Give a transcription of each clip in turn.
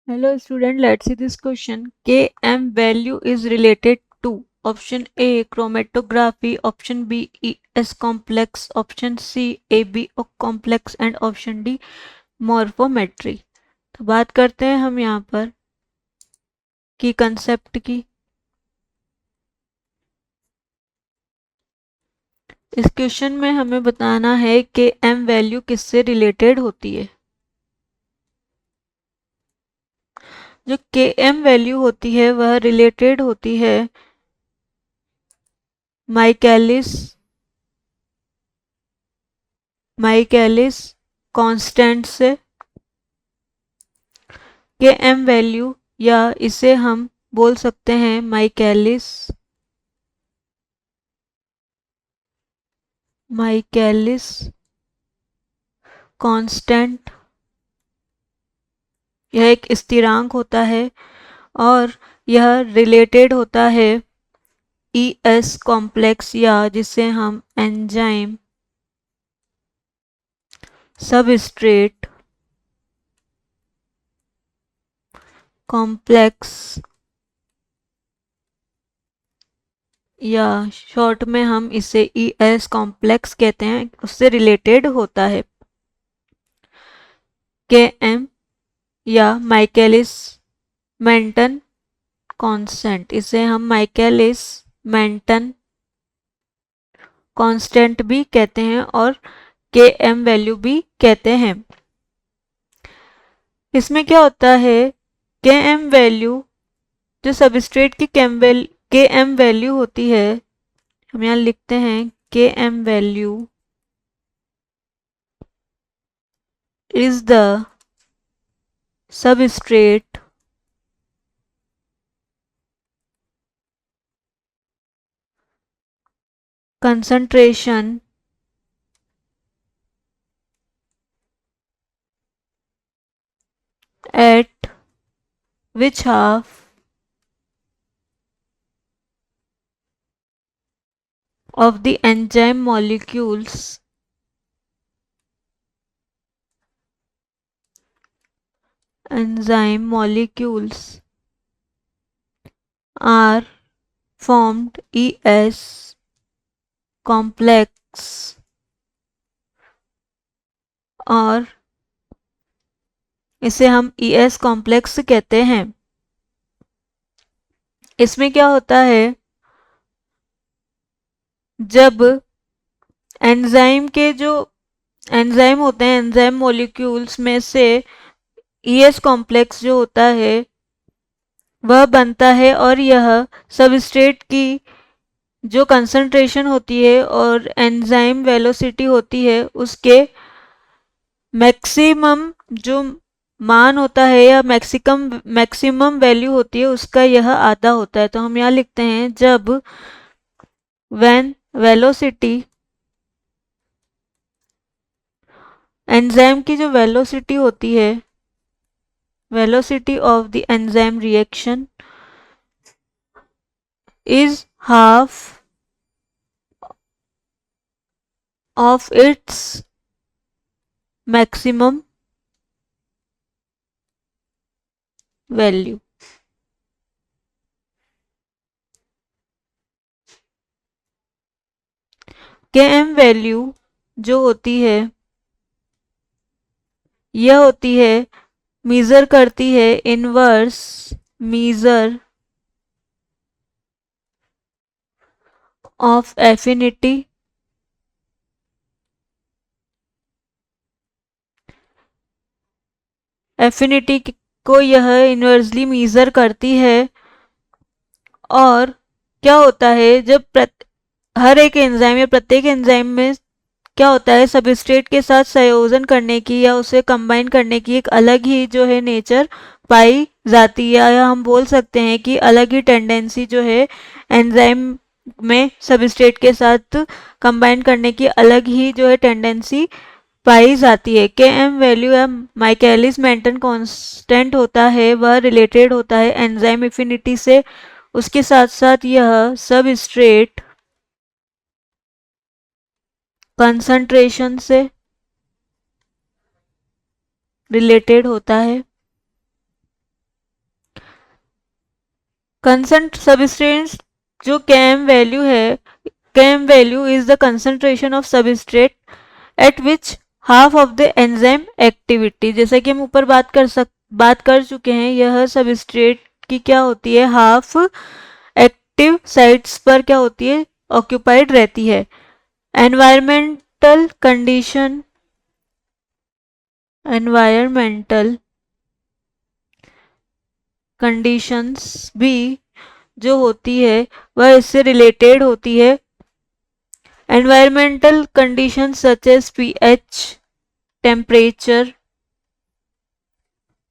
Hello student, let's see this question. Km value is related to option A chromatography, option B ES complex, option C AB complex and option D morphometry. तो बात करते हैं हम यहाँ पर की concept की। इस क्वेश्चन में हमें बताना है कि एम वैल्यू किससे रिलेटेड होती है। जो के एम वैल्यू होती है वह रिलेटेड होती है माइकलिस माइकलिस कांस्टेंट से। के एम वैल्यू या इसे हम बोल सकते हैं माइकलिस कांस्टेंट। यह एक स्थिरांक होता है और यह रिलेटेड होता है ईएस कॉम्प्लेक्स या जिसे हम एंजाइम सबस्ट्रेट कॉम्प्लेक्स या शॉर्ट में हम इसे ईएस कॉम्प्लेक्स कहते हैं, उससे रिलेटेड होता है। के एम या माइकलिस मेंटन कांस्टेंट, इसे हम माइकलिस मेंटन कांस्टेंट भी कहते हैं और के एम वैल्यू भी कहते हैं। इसमें क्या होता है, के एम वैल्यू जो सबस्ट्रेट की के एम वैल्यू होती है, हम यहाँ लिखते हैं K M value is the substrate concentration at which half of the enzyme molecules are formed ES complex और इसे हम ES कॉम्प्लेक्स कहते हैं। इसमें क्या होता है, जब एंजाइम के जो एंजाइम होते हैं, एंजाइम मॉलिक्यूल्स में से ES कॉम्प्लेक्स जो होता है वह बनता है और यह सबस्ट्रेट की जो कंसंट्रेशन होती है और एंजाइम वेलोसिटी होती है उसके मैक्सिमम जो मान होता है या मैक्सिमम वैल्यू होती है उसका यह आधा होता है। तो हम यहाँ लिखते हैं जब व्हेन वेलोसिटी एंजाइम की जो वेलोसिटी होती है, velocity of the enzyme reaction is half of its maximum value. के एम वैल्यू जो होती है यह होती है, मीज़र करती है inverse measure of affinity affinity को यह इनवर्सली मीज़र करती है। और क्या होता है, जब हर एक एंजाइम या प्रत्येक एंजाइम में क्या होता है, सबस्ट्रेट के साथ संयोजन करने की या उसे कंबाइन करने की एक अलग ही जो है नेचर पाई जाती है, या हम बोल सकते हैं कि अलग ही टेंडेंसी जो है एंजाइम में सबस्ट्रेट के साथ कंबाइन करने की अलग ही जो है टेंडेंसी पाई जाती है। के एम वैल्यू या माइकलिस मेंटन कांस्टेंट होता है वह रिलेटेड होता है एंजाइम एफिनिटी से। उसके साथ साथ यह सबस्ट्रेट कंसंट्रेशन से रिलेटेड होता है। कंसेंट सबस्ट्रेट जो Km वैल्यू है, Km value is the concentration of substrate eight which half of the enzyme activity. जैसा कि हम ऊपर बात कर चुके हैं, यह सबस्ट्रेट की क्या होती है, हाफ एक्टिव साइट्स पर क्या होती है, ऑक्यूपाइड रहती है। एनवायरमेंटल कंडीशंस भी जो होती है वह इससे रिलेटेड होती है। Environmental conditions such as pH, temperature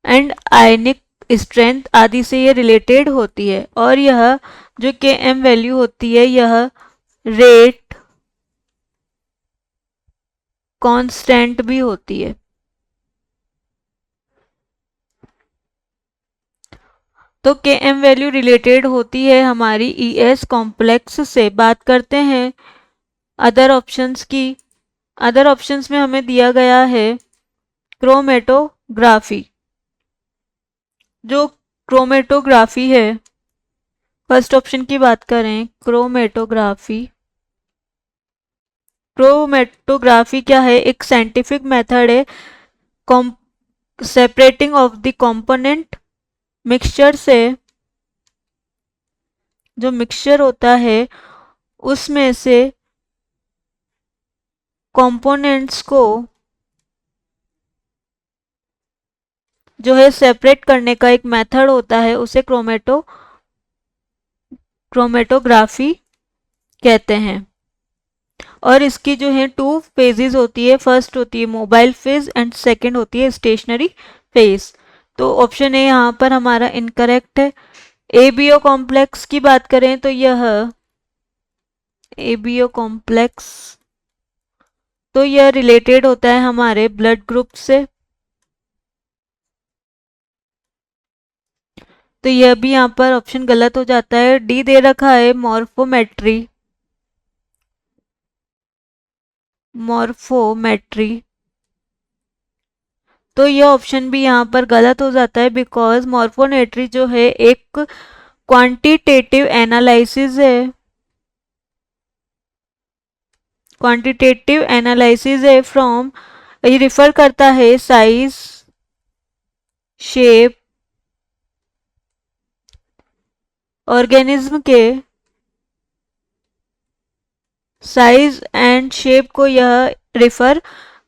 and ionic strength आदि से ये रिलेटेड होती है। और यह जो Km वैल्यू होती है, यह रेट कांस्टेंट भी होती है। तो Km वैल्यू रिलेटेड होती है हमारी ES कॉम्प्लेक्स से। बात करते हैं अदर ऑप्शंस की। अदर ऑप्शंस में हमें दिया गया है क्रोमेटोग्राफी। जो क्रोमेटोग्राफी है, फर्स्ट ऑप्शन की बात करें, क्रोमेटोग्राफी क्या है, एक साइंटिफिक मेथड है separating of the component mixture से। जो मिक्सचर होता है उसमें से कंपोनेंट्स को जो है सेपरेट करने का एक मेथड होता है, उसे क्रोमेटोग्राफी कहते हैं। और इसकी जो है 2 फेजेस होती है, फर्स्ट होती है मोबाइल फेज एंड सेकंड होती है स्टेशनरी फेज। तो ऑप्शन ए यहाँ पर हमारा इनकरेक्ट है। एबीओ कॉम्प्लेक्स की बात करें तो यह एबीओ कॉम्प्लेक्स तो यह रिलेटेड होता है हमारे ब्लड ग्रुप से। तो यह भी यहाँ पर ऑप्शन गलत हो जाता है। डी दे रखा है मॉर्फोमेट्री, तो यह ऑप्शन भी यहाँ पर गलत हो जाता है, बिकॉज मॉर्फोमेट्री जो है एक क्वांटिटेटिव एनालिसिस है। क्वांटिटेटिव एनालिसिस है फ्रॉम, ये रिफर करता है साइज, शेप, ऑर्गेनिज्म के साइज एंड शेप को यह रिफर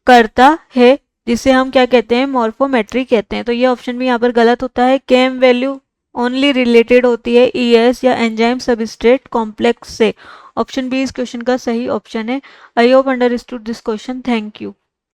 करता है, जिसे हम क्या कहते हैं, मॉर्फोमेट्री कहते हैं। तो ये ऑप्शन भी यहाँ पर गलत होता है। Km वैल्यू ओनली रिलेटेड होती है ES या एंजाइम सबस्ट्रेट कॉम्प्लेक्स से। ऑप्शन बी इस क्वेश्चन का सही ऑप्शन है। I hope understood this question. Thank you.